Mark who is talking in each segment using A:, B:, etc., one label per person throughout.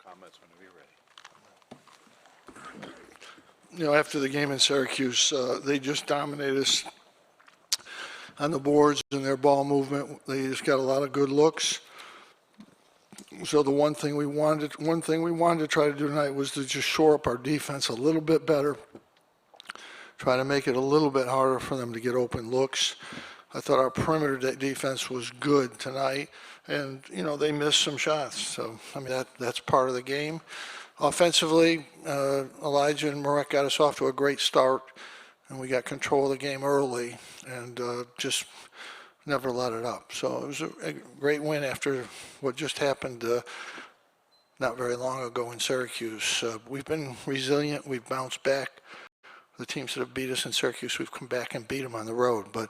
A: comments whenever you're ready.
B: You know, after the game in Syracuse, they just dominated us on the boards and their ball movement. They just got a lot of good looks. So the one thing we wanted to try to do tonight was to just shore up our defense a little bit better, try to make it a little bit harder for them to get open looks. I thought our perimeter defense was good tonight, and you know they missed some shots. So I mean that's part of the game. Offensively, Elijah and Marek got us off to a great start, and we got control of the game early, and just never let it up. So it was a great win after what just happened not very long ago in Syracuse. We've been resilient. We've bounced back. The teams that have beat us in Syracuse, we've come back and beat them on the road. But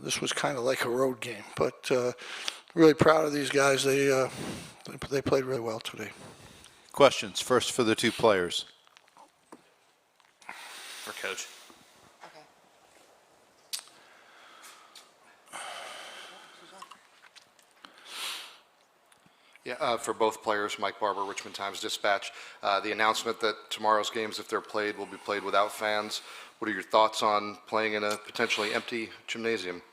B: this was kind of like a road game. But really proud of these guys. They played really well today.
A: Questions, first for the two players.
C: For Coach.
D: Okay.
C: Yeah, for both players, Mike Barber, Richmond Times-Dispatch. The announcement that tomorrow's games, if they're played, will be played without fans. What are your thoughts on playing in a potentially empty gymnasium?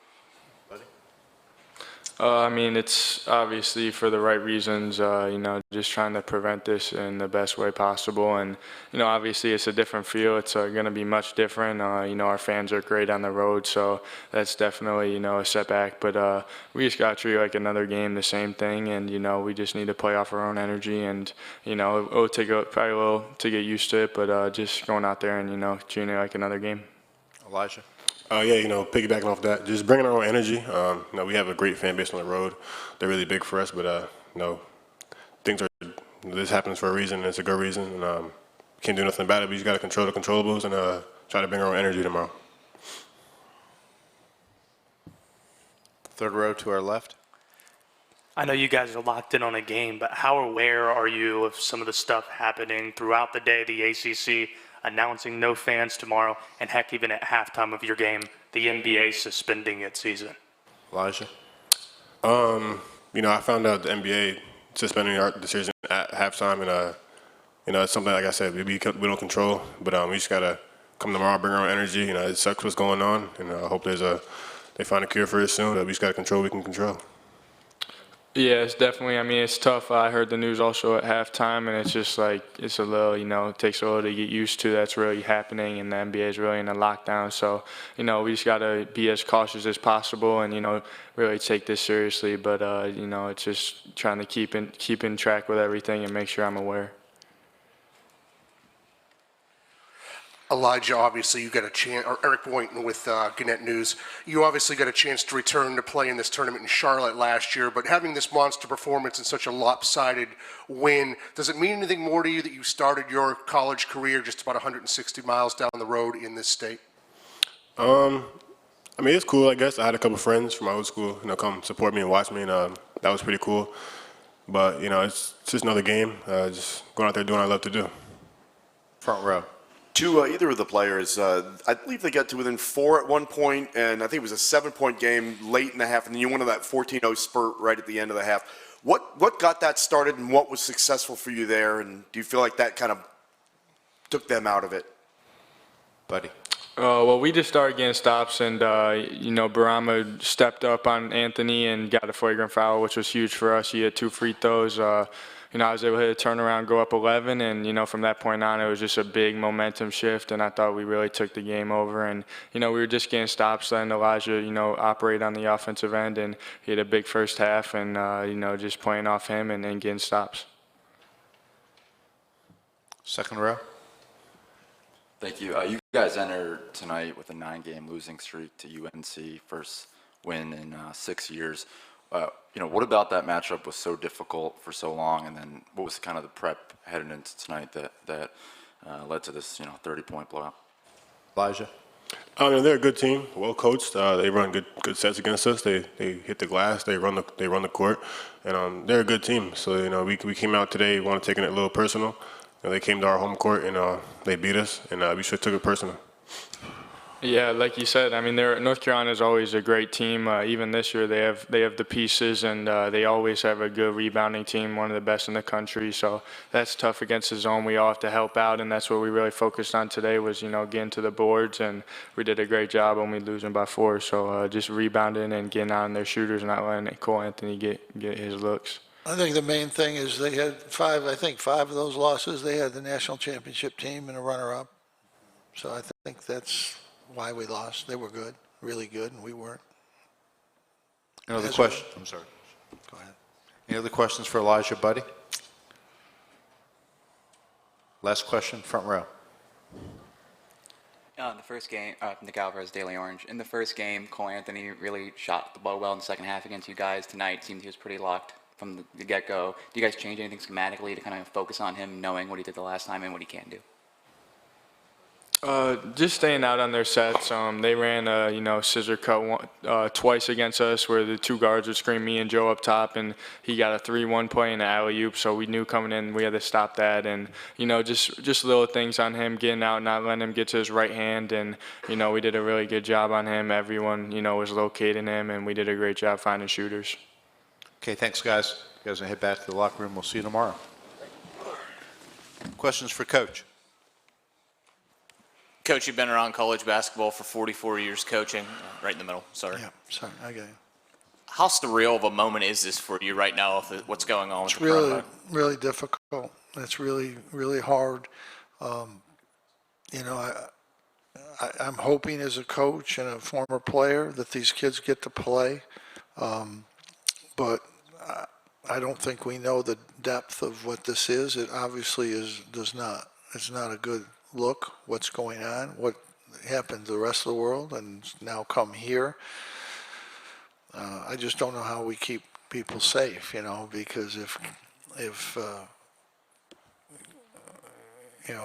E: I mean, it's obviously for the right reasons, you know, just trying to prevent this in the best way possible. And, you know, obviously it's a different feel. It's going to be much different. You know, our fans are great on the road, so that's definitely, you know, a setback. But we just got to treat it like another game, the same thing. And, you know, we just need to play off our own energy. And, you know, it'll take probably a little to get used to it, but just going out there and, you know, treating it like another game.
A: Elijah.
F: Yeah, you know, piggybacking off that, just bringing our own energy. You know, we have a great fan base on the road. They're really big for us, but, you know, this happens for a reason, and it's a good reason, and can't do nothing about it. We just got to control the controllables and try to bring our own energy tomorrow.
A: Third row to our left.
G: I know you guys are locked in on a game, but how aware are you of some of the stuff happening throughout the day, the ACC announcing no fans tomorrow, and heck, even at halftime of your game, the NBA suspending its season?
A: Elijah.
F: You know, I found out the NBA suspending our decision at halftime, and you know, it's something, like I said, we don't control, but we just gotta come tomorrow, bring our own energy. You know, it sucks what's going on, and I hope they find a cure for it soon. We just gotta control what we can control.
E: Yeah, it's definitely, I mean, it's tough. I heard the news also at halftime, and it's just like, it's a little, you know, it takes a little to get used to that's really happening, and the NBA is really in a lockdown. So, you know, we just got to be as cautious as possible and, you know, really take this seriously. But, you know, it's just trying to keep in track with everything and make sure I'm aware.
H: Elijah, obviously you got a chance, or Eric Boynton with Gannett News, you obviously got a chance to return to play in this tournament in Charlotte last year, but having this monster performance and such a lopsided win, does it mean anything more to you that you started your college career just about 160 miles down the road in this state?
F: I mean, it's cool, I guess. I had a couple friends from my old school, you know, come support me and watch me, and that was pretty cool. But, you know, it's just another game, just going out there doing what I love to do.
A: Front row.
I: To either of the players, I believe they got to within 4 at one point, and I think it was a 7-point game late in the half, and then you went on that 14-0 spurt right at the end of the half. What got that started, and what was successful for you there, and do you feel like that kind of took them out of it?
A: Buddy.
E: Well, we just started getting stops, and, you know, Boeheim stepped up on Anthony and got a flagrant foul, which was huge for us. He had 2 free throws. You know, I was able to hit a turnaround, go up 11, and, you know, from that point on, it was just a big momentum shift, and I thought we really took the game over. And, you know, we were just getting stops, letting Elijah, you know, operate on the offensive end, and he had a big first half, and, you know, just playing off him and getting stops.
A: Second row.
J: Thank you. You guys entered tonight with a 9-game losing streak to UNC, first win in 6 years. You know, what about that matchup was so difficult for so long, and then what was kind of the prep heading into tonight that led to this, you know, 30-point blowout?
A: Elijah.
F: They're a good team, well coached. They run good sets against us. They hit the glass. They run the court, and they're a good team. So, you know, we came out today, want to taking it a little personal. You know, they came to our home court and they beat us, and we should have took it personal.
E: Yeah, like you said, I mean, North Carolina is always a great team. Even this year, they have the pieces, and they always have a good rebounding team, one of the best in the country. So that's tough against the zone. We all have to help out, and that's what we really focused on today was, getting to the boards, and we did a great job when we losing by 4. So just rebounding and getting out on their shooters, not letting Cole Anthony get his looks.
B: I think the main thing is they had five of those losses, they had the national championship team and a runner-up. So I think that's why we lost. They were good, really good, and we weren't.
A: Any other
B: Yes,
A: questions? I'm sorry. Go ahead. Any other questions for Elijah, buddy? Last question, front row.
D: In the first game, Nick Alvarez, Daily Orange. In the first game, Cole Anthony really shot the ball well in the second half against you guys. Tonight, it seemed he was pretty locked from the get-go. Do you guys change anything schematically to kind of focus on him, knowing what he did the last time and what he can do?
E: Just staying out on their sets. They ran scissor cut twice against us where the 2 guards would screen me and Joe up top, and he got a 3-1 play and an alley-oop, so we knew coming in we had to stop that. And, just little things on him, getting out, not letting him get to his right hand. And, we did a really good job on him. Everyone, was locating him, and we did a great job finding shooters.
A: Okay, thanks, guys. You guys will head back to the locker room. We'll see you tomorrow. Questions for Coach?
K: Coach, you've been around college basketball for 44 years coaching, right in the middle, sorry.
B: Yeah, sorry, I got you.
K: How surreal of a moment is this for you right now with what's going on with
B: It's
K: the
B: really,
K: coronavirus?
B: really difficult. It's really, really hard. I'm hoping as a coach and a former player that these kids get to play. But I don't think we know the depth of what this is. It obviously it's not a good look what's going on, what happened to the rest of the world, and now come here. I just don't know how we keep people safe, because if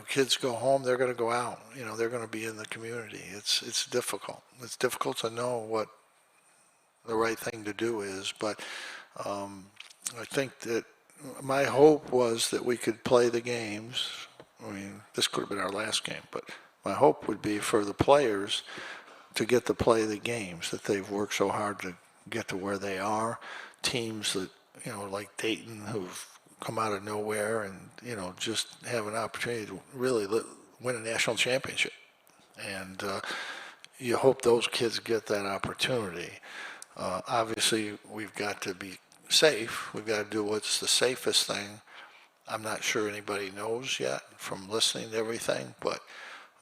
B: kids go home, they're going to go out. They're going to be in the community. It's difficult. It's difficult to know what the right thing to do is, but I think that my hope was that we could play the games. I mean, this could have been our last game, but my hope would be for the players to get to play the games that they've worked so hard to get to where they are. Teams that, like Dayton, who've come out of nowhere and, just have an opportunity to really win a national championship. And you hope those kids get that opportunity. Obviously, we've got to be safe. We've got to do what's the safest thing. I'm not sure anybody knows yet from listening to everything, but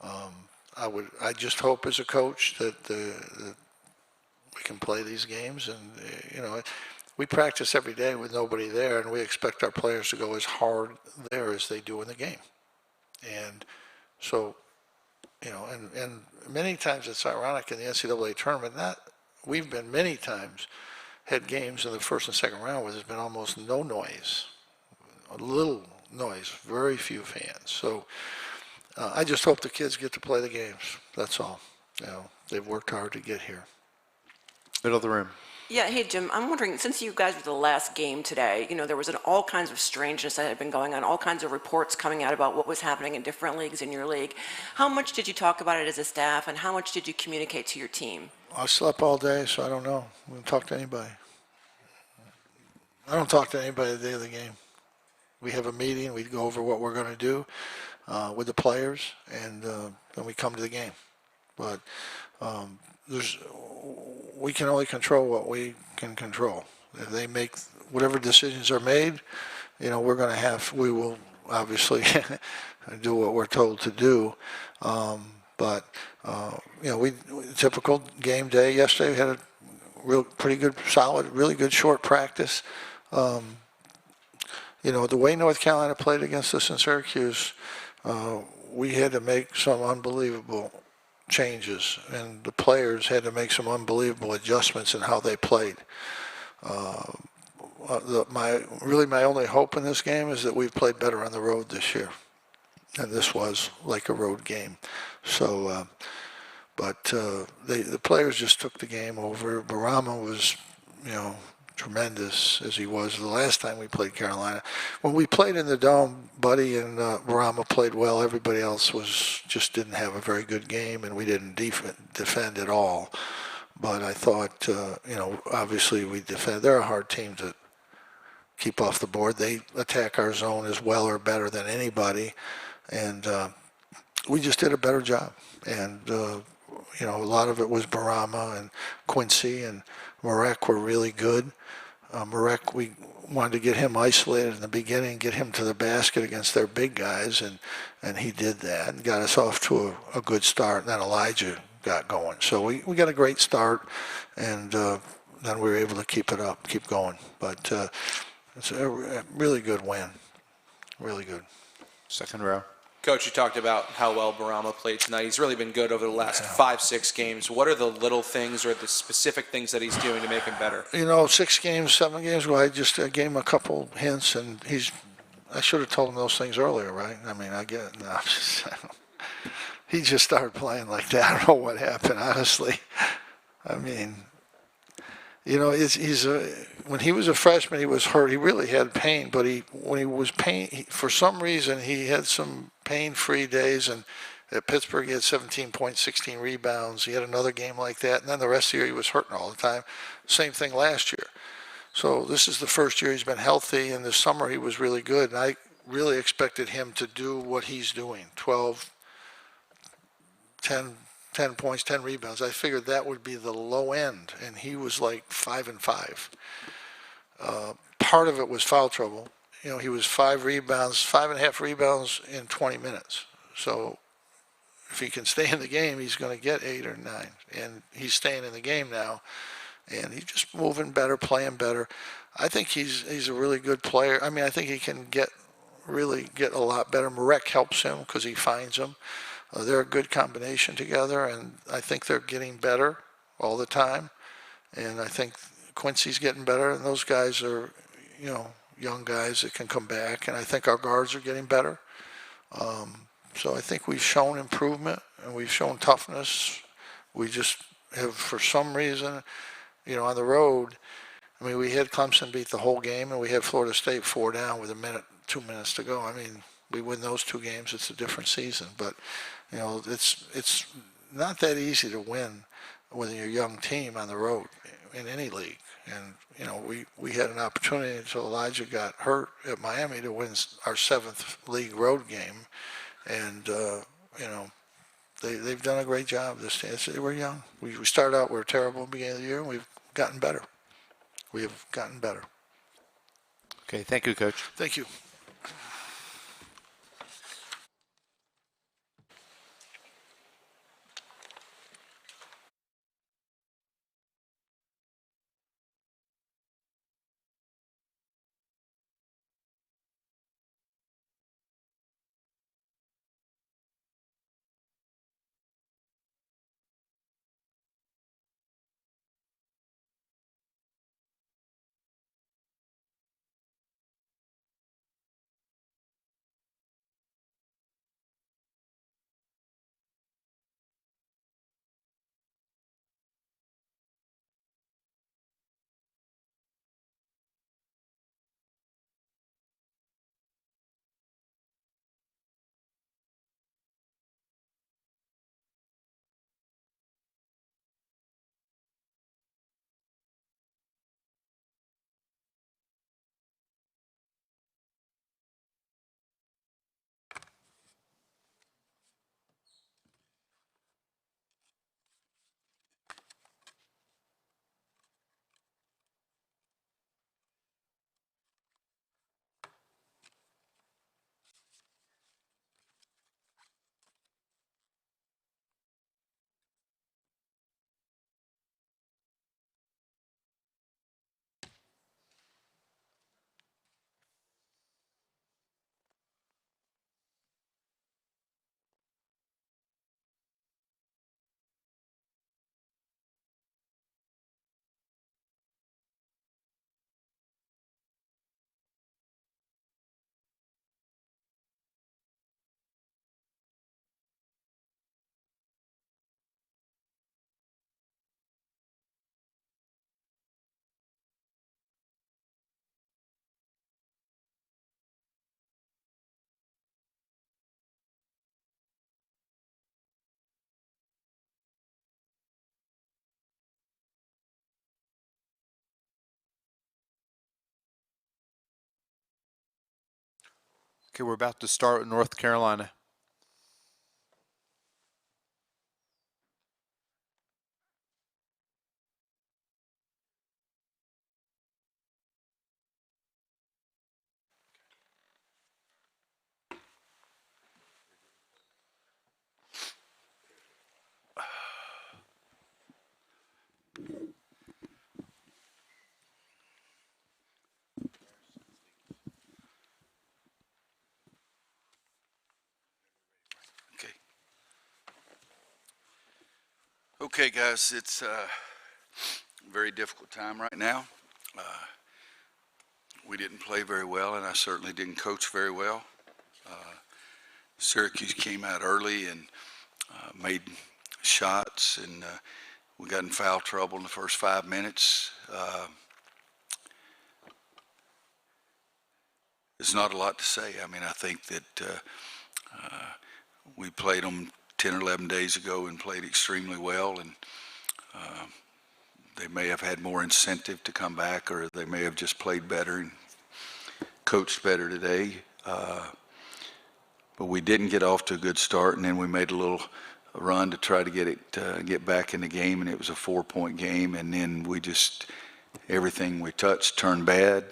B: I just hope as a coach that we can play these games. And, we practice every day with nobody there, and we expect our players to go as hard there as they do in the game. And so, and many times it's ironic in the NCAA tournament, we've been many times had games in the first and second round where there's been almost no noise, a little noise, very few fans. So I just hope the kids get to play the games. That's all. They've worked hard to get here.
A: Middle of the room.
L: Yeah, hey, Jim, I'm wondering, since you guys were the last game today, there was all kinds of strangeness that had been going on, all kinds of reports coming out about what was happening in different leagues in your league. How much did you talk about it as a staff, and how much did you communicate to your team?
B: I slept all day, so I don't know. We don't talk to anybody. I don't talk to anybody the day of the game. We have a meeting, we go over what we're going to do with the players, and then we come to the game. But we can only control what we can control. If they make whatever decisions are made, we will obviously do what we're told to do. But typical game day yesterday, we had a pretty good, solid, really good short practice. The way North Carolina played against us in Syracuse, we had to make some unbelievable changes, and the players had to make some unbelievable adjustments in how they played. My only hope in this game is that we've played better on the road this year, and this was like a road game. So, the players just took the game over. Barama was, tremendous as he was the last time we played Carolina. When we played in the Dome, Buddy and Barama played well. Everybody else just didn't have a very good game, and we didn't defend at all. But I thought, obviously we defend. They're a hard team to keep off the board. They attack our zone as well or better than anybody, and we just did a better job. And a lot of it was Barama and Quincy and Marek were really good. Marek, we wanted to get him isolated in the beginning, get him to the basket against their big guys, and he did that and got us off to a good start. And then Elijah got going. So we got a great start, and then we were able to keep it up, keep going. But it's a really good win, really good.
A: Second row.
K: Coach, you talked about how well Barama played tonight. He's really been good over the last 5-6 games. What are the little things or the specific things that he's doing to make him better?
B: 6 games, 7 games ago, I gave him a couple hints, and I should have told him those things earlier, right? I mean, he just started playing like that. I don't know what happened, honestly. I mean, when he was a freshman, he was hurt. He really had pain, but for some reason, he had some pain-free days, and at Pittsburgh, he had 17 points, 16 rebounds. He had another game like that, and then the rest of the year, he was hurting all the time. Same thing last year. So this is the first year he's been healthy, and this summer he was really good, and I really expected him to do what he's doing, 12, 10 points, 10 rebounds. I figured that would be the low end, and he was like 5 and 5. Part of it was foul trouble. He was 5.5 rebounds in 20 minutes. So if he can stay in the game, he's going to get 8 or 9. And he's staying in the game now, and he's just moving better, playing better. I think he's a really good player. I mean, I think he can really get a lot better. Marek helps him because he finds him. They're a good combination together, and I think they're getting better all the time. And I think Quincy's getting better, and those guys are, young guys that can come back. And I think our guards are getting better. So I think we've shown improvement, and we've shown toughness. We just have, for some reason, on the road, I mean, we had Clemson beat the whole game, and we had Florida State 4 down with 2 minutes to go. I mean, we win those 2 games, it's a different season. But, it's not that easy to win with your young team on the road in any league. And, we had an opportunity until Elijah got hurt at Miami to win our 7th league road game. And, they've done a great job this year. We're young. We started out, we were terrible at the beginning of the year, and we've gotten better. We have gotten better.
A: Okay, thank you, Coach.
B: Thank you.
A: Okay, we're about to start with North Carolina.
M: Okay, guys, it's a very difficult time right now. We didn't play very well, and I certainly didn't coach very well. Syracuse came out early and made shots, and we got in foul trouble in the first 5 minutes. There's not a lot to say. I mean, I think that we played them 10 or 11 days ago and played extremely well, and they may have had more incentive to come back, or they may have just played better and coached better today. But we didn't get off to a good start, and then we made a little run to try to get back in the game, and it was a 4-point game, and then we just, everything we touched turned bad.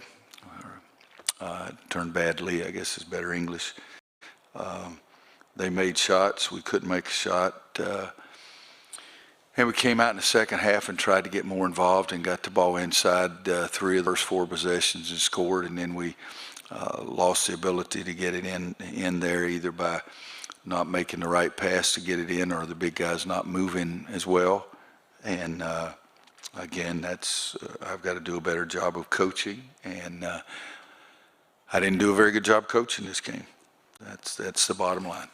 M: Turned badly, I guess is better English. They made shots. We couldn't make a shot. And we came out in the second half and tried to get more involved and got the ball inside 3 of the first 4 possessions and scored. And then we lost the ability to get it in there, either by not making the right pass to get it in, or the big guys not moving as well. And again, that's I've got to do a better job of coaching. And I didn't do a very good job coaching this game. That's the bottom line.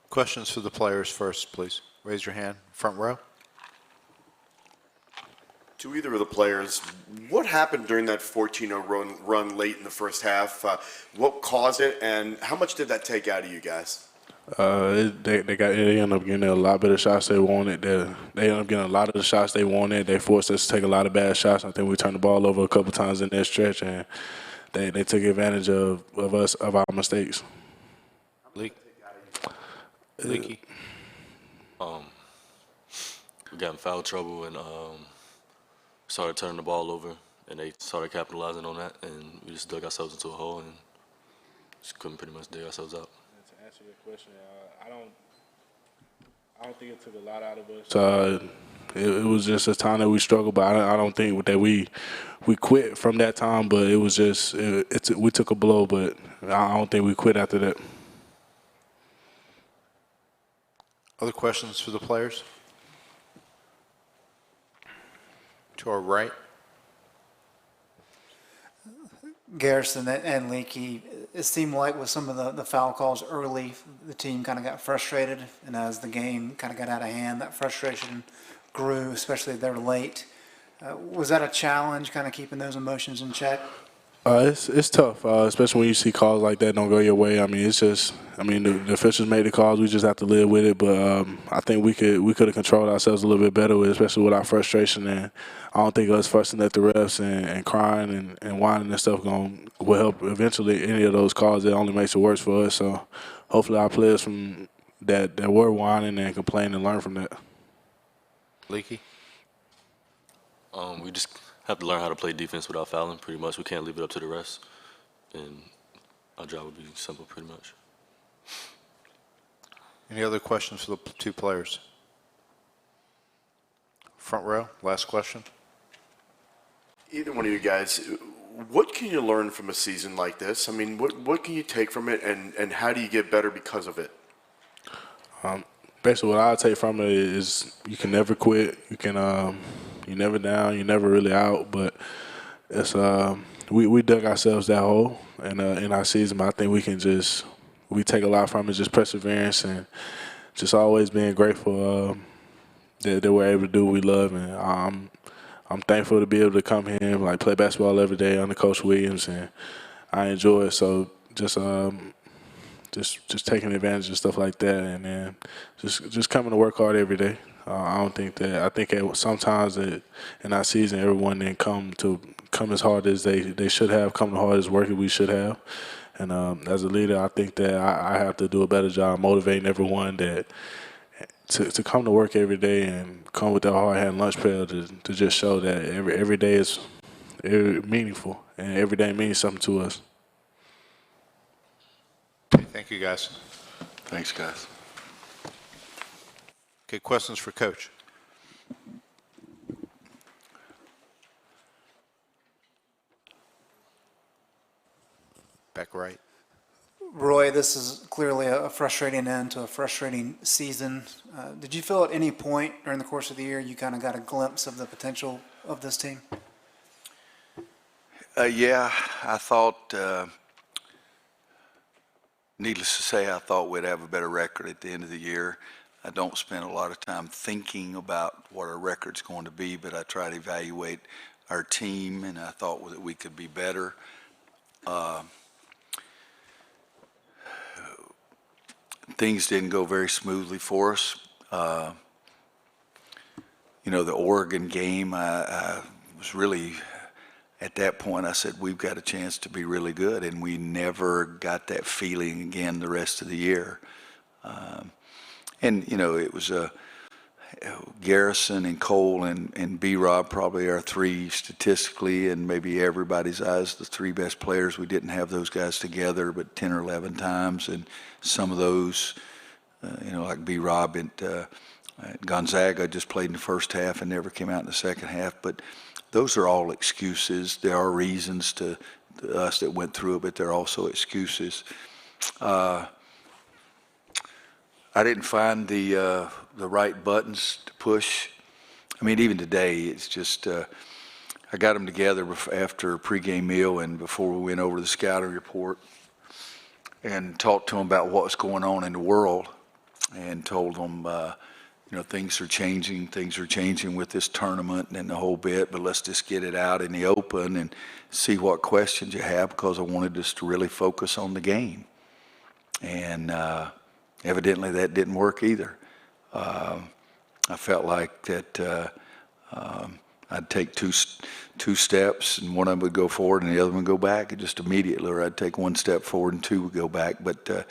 A: Questions for the players first, please. Raise your hand, front row.
I: To either of the players, what happened during that 14-0 run late in the first half? What caused it, and how much did that take out of you guys?
F: They ended up getting a lot better shots they wanted. They ended up getting a lot of the shots they wanted. They forced us to take a lot of bad shots. I think we turned the ball over a couple times in that stretch, and they took advantage of our mistakes.
A: Leaky.
N: We got in foul trouble and started turning the ball over, and they started capitalizing on that, and we just dug ourselves into a hole and just couldn't pretty much dig ourselves out.
F: To answer your question, I don't think it took a lot out of us. It was just a time that we struggled, but I don't think that we quit from that time. But it was just we took a blow, but I don't think we quit after that.
A: Other questions for the players? To our right.
O: Garrison and Leakey, it seemed like with some of the foul calls early, the team kind of got frustrated, and as the game kind of got out of hand, that frustration grew, especially if they were late. Was that a challenge, kind of keeping those emotions in check?
F: It's tough, especially when you see calls like that don't go your way. I mean, it's just, the officials made the calls. We just have to live with it. But I think we could have controlled ourselves a little bit better, especially with our frustration. And I don't think us fussing at the refs and crying and whining and stuff will help eventually any of those calls. It only makes it worse for us. So hopefully our players from that were whining and complaining learn from that.
A: Leaky.
N: We just have to learn how to play defense without fouling, pretty much. We can't leave it up to the refs, and our job would be simple, pretty much.
A: Any other questions for the 2 players? Front row, last question.
I: Either one of you guys, what can you learn from a season like this? I mean, what can you take from it, and how do you get better because of it?
F: Basically, what I take from it is you can never quit. You can you're never down. You're never really out. But it's we dug ourselves that hole in our season. But I think we take a lot from it, just perseverance and just always being grateful that we're able to do what we love. And I'm thankful to be able to come here and play basketball every day under Coach Williams, and I enjoy it. So just taking advantage of stuff like that, and then just coming to work hard every day. I think sometimes in our season, everyone didn't come as hard as they should have, come as hard as work we should have.
P: And as a leader, I think that I have to do a better job motivating everyone to come to work every day and come with that hard hat lunch pail to just show that every day is meaningful and every day means something to us.
A: Okay, thank you, guys.
M: Thanks, guys.
A: Okay, questions for Coach? Back right.
O: Roy, this is clearly a frustrating end to a frustrating season. Did you feel at any point during the course of the year you kind of got a glimpse of the potential of this team?
M: Yeah, I thought, needless to say, I thought we'd have a better record at the end of the year. I don't spend a lot of time thinking about what our record's going to be, but I try to evaluate our team, and I thought that we could be better. Things didn't go very smoothly for us. You know, the Oregon game, I was really, at that point, I said, we've got a chance to be really good, and we never got that feeling again the rest of the year. And, you know, it was Garrison and Cole and B-Rob probably our three statistically, and maybe everybody's eyes, the three best players. We didn't have those guys together but 10 or 11 times, and some of those, you know, like B-Rob at Gonzaga just played in the first half and never came out in the second half. But those are all excuses. There are reasons to us that went through it, but they're also excuses. I didn't find the right buttons to push. I mean, even today, it's just I got them together after a pregame meal and before we went over the scouting report and talked to them about what's going on in the world and told them, you know, things are changing with this tournament and the whole bit, but let's just get it out in the open and see what questions you have, because I wanted us to really focus on the game. And evidently that didn't work either. I felt like that I'd take two steps and one of them would go forward and the other one would go back just immediately, or I'd take one step forward and two would go back. But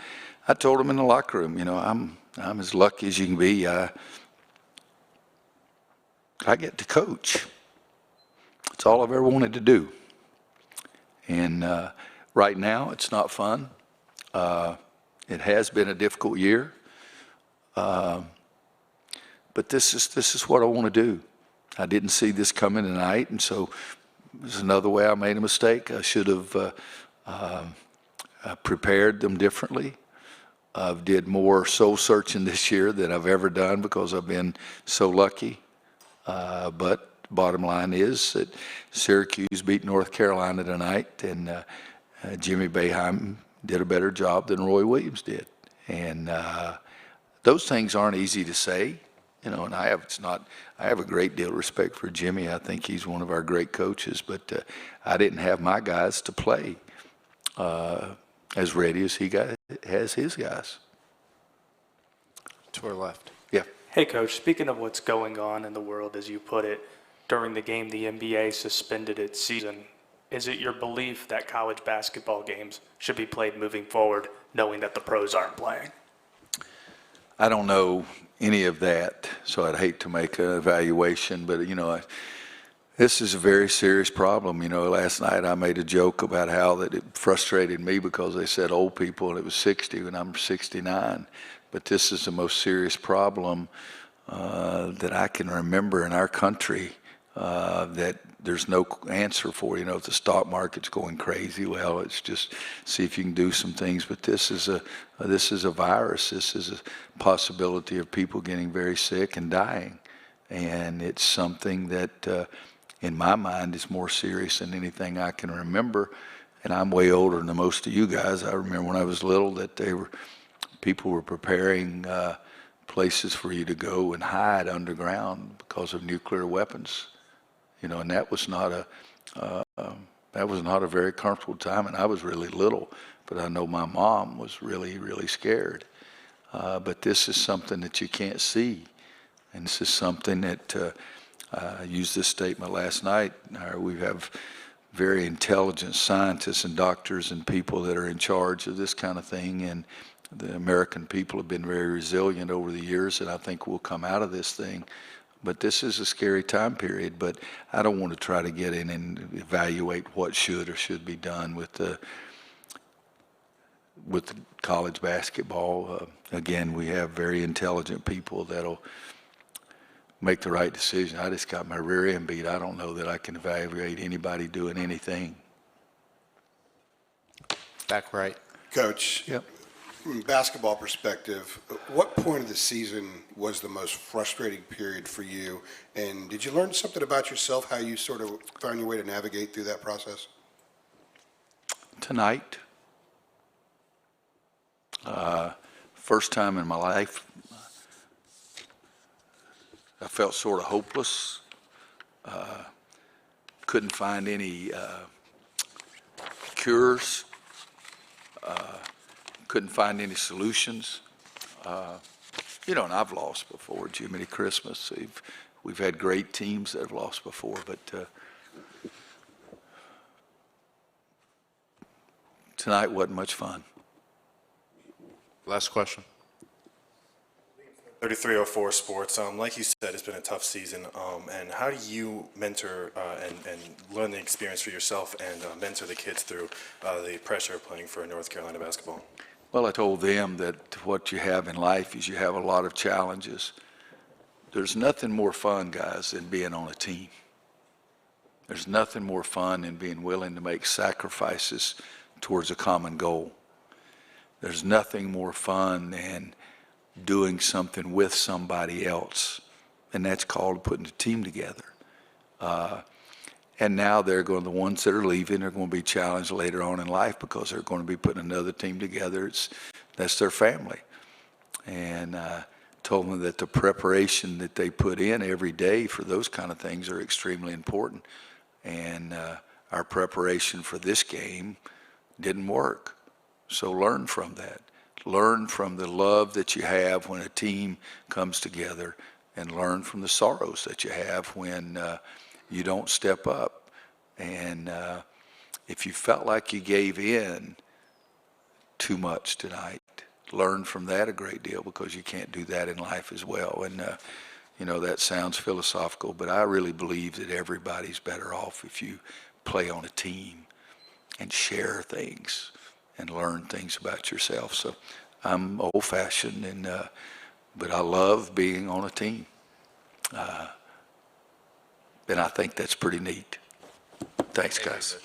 M: I told them in the locker room, you know, I'm as lucky as you can be. I get to coach. It's all I've ever wanted to do. And right now it's not fun. It has been a difficult year, but this is what I want to do. I didn't see this coming tonight, and so there's another way I made a mistake. I should have prepared them differently. I've did more soul searching this year than I've ever done because I've been so lucky. But bottom line is that Syracuse beat North Carolina tonight, and Jimmy Boeheim did a better job than Roy Williams did. And those things aren't easy to say, you know, and I have a great deal of respect for Jimmy. I think he's one of our great coaches, but I didn't have my guys to play as ready as he has his guys.
A: To our left.
M: Yeah.
G: Hey, Coach, speaking of what's going on in the world, as you put it, during the game, the NBA suspended its season. Is it your belief that college basketball games should be played moving forward, knowing that the pros aren't playing?
M: I don't know any of that, so I'd hate to make an evaluation, but, you know, this is a very serious problem. You know, last night I made a joke about how that it frustrated me because they said old people and it was 60 and I'm 69. But this is the most serious problem that I can remember in our country that there's no answer for. You know, if the stock market's going crazy, well, it's just see if you can do some things. But this is a virus. This is a possibility of people getting very sick and dying, and it's something that, in my mind, is more serious than anything I can remember. And I'm way older than most of you guys. I remember when I was little that people were preparing places for you to go and hide underground because of nuclear weapons. You know, and that was not a very comfortable time, and I was really little, but I know my mom was really, really scared. But this is something that you can't see, and this is something that I used this statement last night. We have very intelligent scientists and doctors and people that are in charge of this kind of thing. And the American people have been very resilient over the years, and I think we'll come out of this thing. But this is a scary time period, but I don't want to try to get in and evaluate what should or should be done with the college basketball. Again, we have very intelligent people that'll make the right decision. I just got my rear end beat. I don't know that I can evaluate anybody doing anything.
A: Back right.
Q: Coach,
M: Yep.
Q: from a basketball perspective, what point of the season was the most frustrating period for you? And did you learn something about yourself, how you sort of found your way to navigate through that process?
M: Tonight, first time in my life, I felt sort of hopeless. Couldn't find any cures. Couldn't find any solutions. And I've lost before, Jiminy Christmas. We've had great teams that have lost before, but tonight wasn't much fun.
A: Last question.
R: 3304 Sports. Like you said, it's been a tough season. And how do you mentor and learn the experience for yourself and mentor the kids through the pressure of playing for North Carolina basketball?
M: Well, I told them that what you have in life is you have a lot of challenges. There's nothing more fun, guys, than being on a team. There's nothing more fun than being willing to make sacrifices towards a common goal. There's nothing more fun than doing something with somebody else, and that's called putting a team together. And now the ones that are leaving are going to be challenged later on in life because they're going to be putting another team together. That's their family. And told them that the preparation that they put in every day for those kind of things are extremely important. And our preparation for this game didn't work. So learn from that. Learn from the love that you have when a team comes together, and learn from the sorrows that you have when you don't step up. And if you felt like you gave in too much tonight, learn from that a great deal, because you can't do that in life as well. And that sounds philosophical, but I really believe that everybody's better off if you play on a team and share things and learn things about yourself. So I'm old-fashioned, but I love being on a team. And I think that's pretty neat. Thanks, guys.